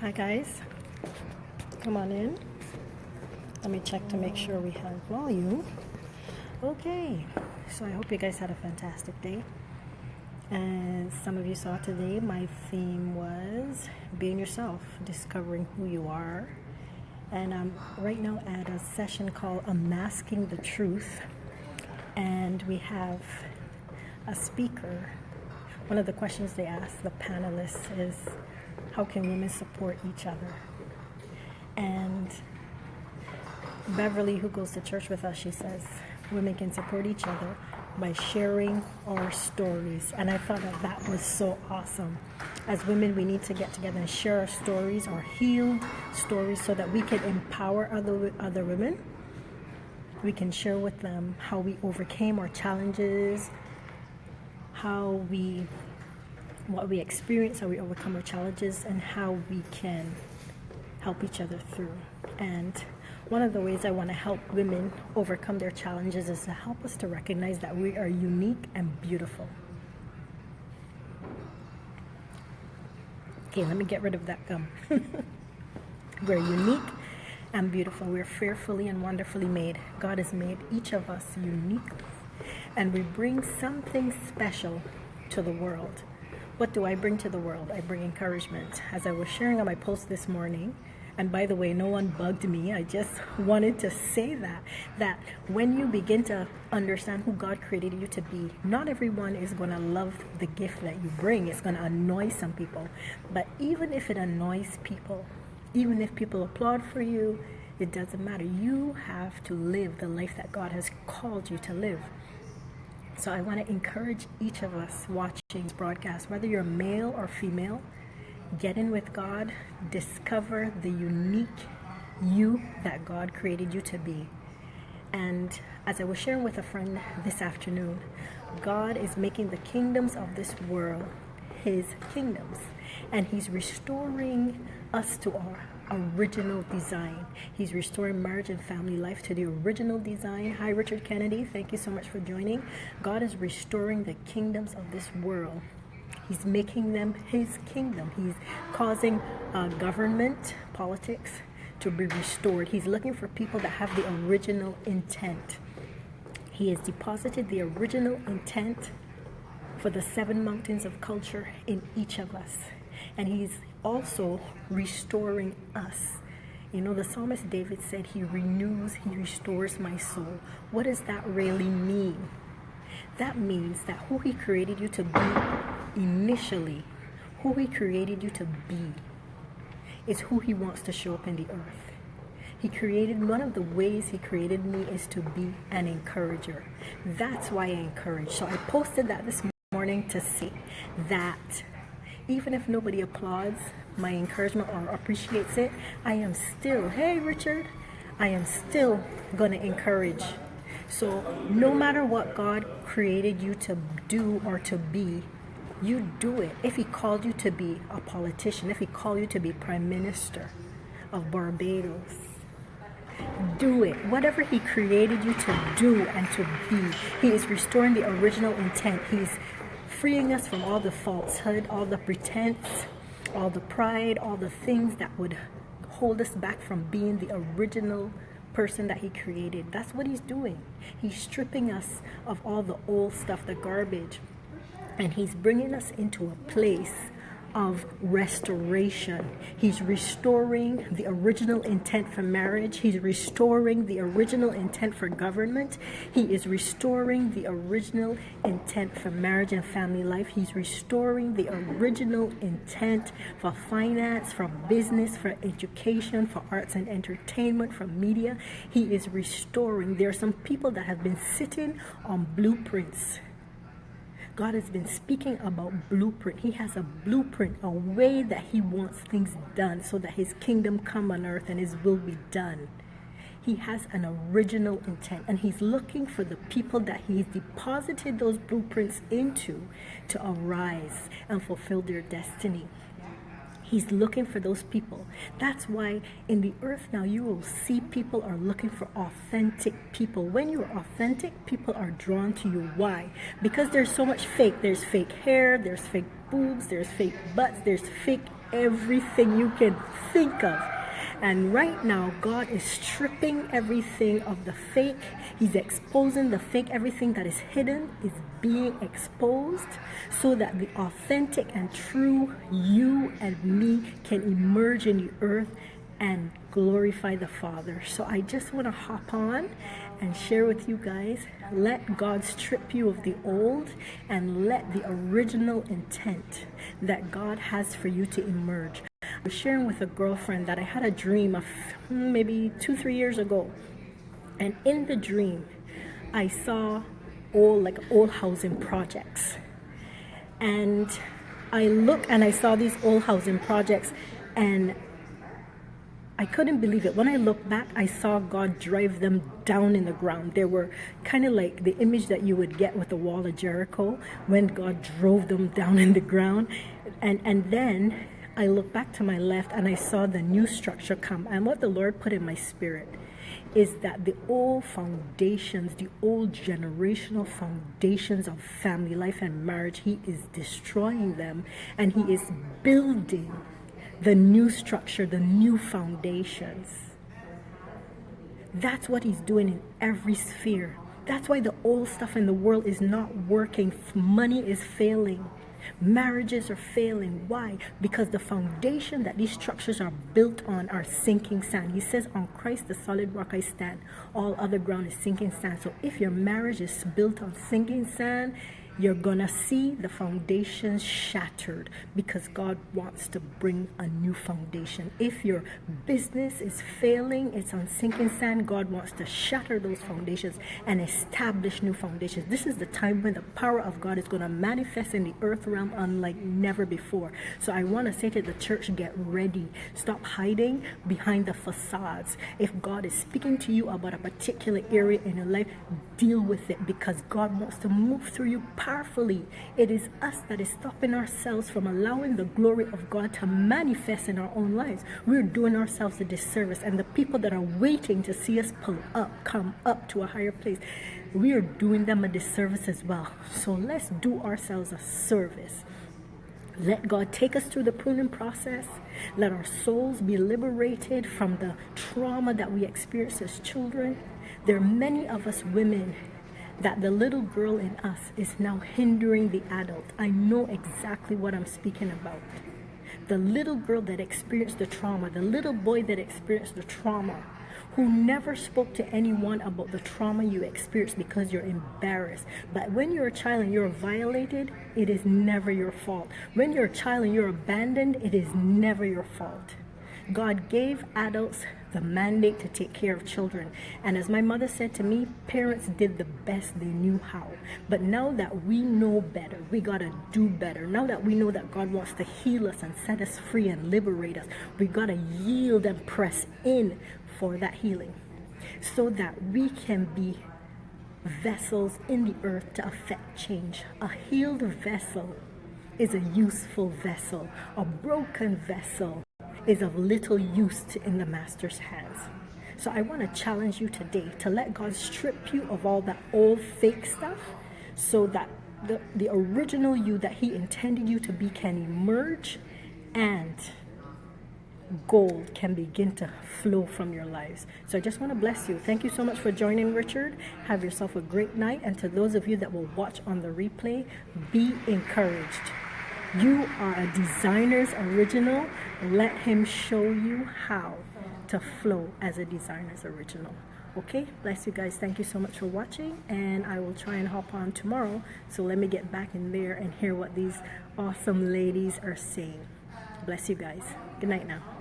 Hi guys, come on in. Let me check to make sure we have volume. Okay, so I hope you guys had a fantastic day. And some of you saw today, my theme was being yourself, discovering who you are. And I'm right now at a session called Unmasking the Truth. And we have a speaker. One of the questions they asked the panelists is, how can women support each other? And Beverly, who goes to church with us, she says, women can support each other by sharing our stories. And I thought that was so awesome. As women, we need to get together and share our stories, our healed stories, so that we can empower other women. We can share with them how we overcame our challenges, what we experience, how we overcome our challenges, and how we can help each other through. And one of the ways I want to help women overcome their challenges is to help us to recognize that we are unique and beautiful. Okay, let me get rid of that gum. We're unique and beautiful. We're fearfully and wonderfully made. God has made each of us uniquely, and we bring something special to the world. What do I bring to the world? I bring encouragement. As I was sharing on my post this morning, and by the way, no one bugged me. I just wanted to say that when you begin to understand who God created you to be, not everyone is going to love the gift that you bring. It's going to annoy some people. But even if it annoys people, even if people applaud for you, it doesn't matter. You have to live the life that God has called you to live. So I want to encourage each of us watching this broadcast, whether you're male or female, get in with God, discover the unique you that God created you to be. And as I was sharing with a friend this afternoon, God is making the kingdoms of this world his kingdoms, and he's restoring us to our original design. He's restoring marriage and family life to the original design. Hi, Richard Kennedy. Thank you so much for joining. God is restoring the kingdoms of this world. He's making them his kingdom. He's causing government, politics to be restored. He's looking for people that have the original intent. He has deposited the original intent for the 7 mountains of culture in each of us. And he's also restoring us. You know, the psalmist David said, he restores my soul. What does that really mean? That means that who he created you to be initially, who he created you to be, is who he wants to show up in the earth. One of the ways he created me is to be an encourager. That's why I encourage. So I posted that this morning to say that even if nobody applauds my encouragement or appreciates it, I am still, hey Richard, I am still going to encourage. So no matter what God created you to do or to be, you do it. If he called you to be a politician, if he called you to be Prime Minister of Barbados, do it. Whatever he created you to do and to be, he is restoring the original intent. He's freeing us from all the falsehood, all the pretense, all the pride, all the things that would hold us back from being the original person that he created. That's what he's doing. He's stripping us of all the old stuff, the garbage, and he's bringing us into a place of restoration. He's restoring the original intent for marriage. He's restoring the original intent for government. He is restoring the original intent for marriage and family life. He's restoring the original intent for finance, for business, for education, for arts and entertainment, for media. He is restoring. There are some people that have been sitting on blueprints. God has been speaking about blueprint. He has a blueprint, a way that he wants things done so that his kingdom come on earth and his will be done. He has an original intent, and he's looking for the people that he's deposited those blueprints into to arise and fulfill their destiny. He's looking for those people. That's why in the earth now you will see people are looking for authentic people. When you're authentic, people are drawn to you. Why? Because there's so much fake. There's fake hair, there's fake boobs, there's fake butts, there's fake everything you can think of. And right now, God is stripping everything of the fake. He's exposing the fake. Everything that is hidden is being exposed so that the authentic and true you and me can emerge in the earth and glorify the Father. So I just want to hop on and share with you guys. Let God strip you of the old and let the original intent that God has for you to emerge. I was sharing with a girlfriend that I had a dream of maybe 2-3 years ago, and in the dream I saw old housing projects, and I looked and I saw these old housing projects and I couldn't believe it. When I looked back, I saw God drive them down in the ground. They were kind of like the image that you would get with the wall of Jericho when God drove them down in the ground. And then I looked back to my left and I saw the new structure come. And what the Lord put in my spirit is that the old foundations, the old generational foundations of family life and marriage, He is destroying them, and He is building the new structure, the new foundations. That's what He's doing in every sphere. That's why the old stuff in the world is not working. Money is failing. Marriages are failing. Why? Because the foundation that these structures are built on are sinking sand. He says, on Christ, the solid rock I stand. All other ground is sinking sand. So if your marriage is built on sinking sand, you're gonna see the foundations shattered, because God wants to bring a new foundation. If your business is failing, it's on sinking sand, God wants to shatter those foundations and establish new foundations. This is the time when the power of God is going to manifest in the earth realm unlike never before. So I want to say to the church, get ready. Stop hiding behind the facades. If God is speaking to you about a particular area in your life, deal with it, because God wants to move through you powerfully. It is us that is stopping ourselves from allowing the glory of God to manifest in our own lives. We're doing ourselves a disservice, and the people that are waiting to see us come up to a higher place, we are doing them a disservice as well. So let's do ourselves a service. Let God take us through the pruning process. Let our souls be liberated from the trauma that we experienced as children. There are many of us women that the little girl in us is now hindering the adult. I know exactly what I'm speaking about. The little girl that experienced the trauma, the little boy that experienced the trauma, who never spoke to anyone about the trauma you experienced because you're embarrassed. But when you're a child and you're violated, it is never your fault. When you're a child and you're abandoned, it is never your fault. God gave adults the mandate to take care of children. And as my mother said to me, parents did the best they knew how. But now that we know better, we gotta do better. Now that we know that God wants to heal us and set us free and liberate us, we gotta yield and press in for that healing, so that we can be vessels in the earth to affect change. A healed vessel is a useful vessel. A broken vessel is of little use in the Master's hands. So I want to challenge you today to let God strip you of all that old fake stuff, so that the original you that He intended you to be can emerge, and gold can begin to flow from your lives. So I just want to bless you. Thank you so much for joining Richard. Have yourself a great night. And to those of you that will watch on the replay, be encouraged. You are a designer's original. Let Him show you how to flow as a designer's original. Okay, bless you guys. Thank you so much for watching, and I will try and hop on tomorrow. So let me get back in there and hear what these awesome ladies are saying. Bless you guys. Good night now.